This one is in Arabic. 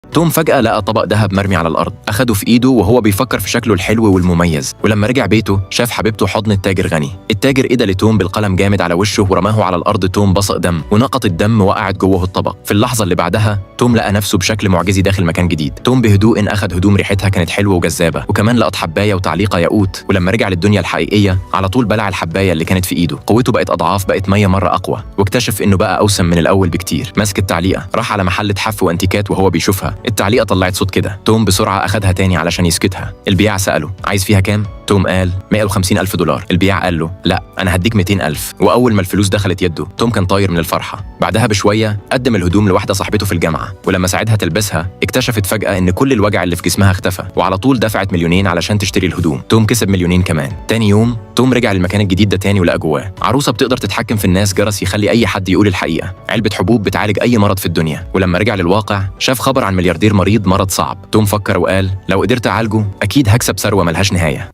توم فجأة لقى طبق دهب مرمي على الأرض، أخده في إيده وهو بيفكر في شكله الحلو والمميز. ولما رجع بيته شاف حبيبته حضن التاجر غني. التاجر إدى لتوم بالقلم جامد على وشه ورماه على الأرض. توم بصق دم ونقط الدم وقعت جوه الطبق. في اللحظة اللي بعدها توم لقى نفسه بشكل معجزي داخل مكان جديد. توم بهدوء أخد هدوم ريحتها كانت حلوة وجذابة، وكمان لقط حباية وتعليقة ياقوت. ولما رجع للدنيا الحقيقية على طول بلع الحباية اللي كانت في إيده. قوته بقت أضعاف، بقت 100 مرة أقوى، واكتشف إنه بقى أوسم من الأول بكتير. مسك التعليقة راح على محل تحف وأنتيكات وهو بيشوفها. التعليقة طلعت صوت كده. توم بسرعة أخدها تاني علشان يسكتها. البياع سأله عايز فيها كام؟ توم قال 150,000 دولار. البياع قال له لا، أنا هديك 200,000. وأول ما الفلوس دخلت يده توم كان طاير من الفرحة. بعدها بشوية قدم الهدوم لواحدة صاحبته في الجامعة، ولما ساعدها تلبسها اكتشفت فجأة إن كل الوجع اللي في جسمها اختفى، وعلى طول دفعت 2,000,000 علشان تشتري الهدوم. توم كسب 2,000,000 كمان. تاني يوم توم رجع للمكان الجديد ده تاني ولقى جواه عروسة بتقدر تتحكم في الناس، جرس يخلي أي حد يقول الحقيقة، علبة حبوب بتعالج أي مرض في الدنيا. ولما رجع للواقع شاف خبر عن ملياردير مريض مرض صعب. توم فكر وقال لو قدرت أعالجه أكيد هكسب ثروة ملهاش نهاية.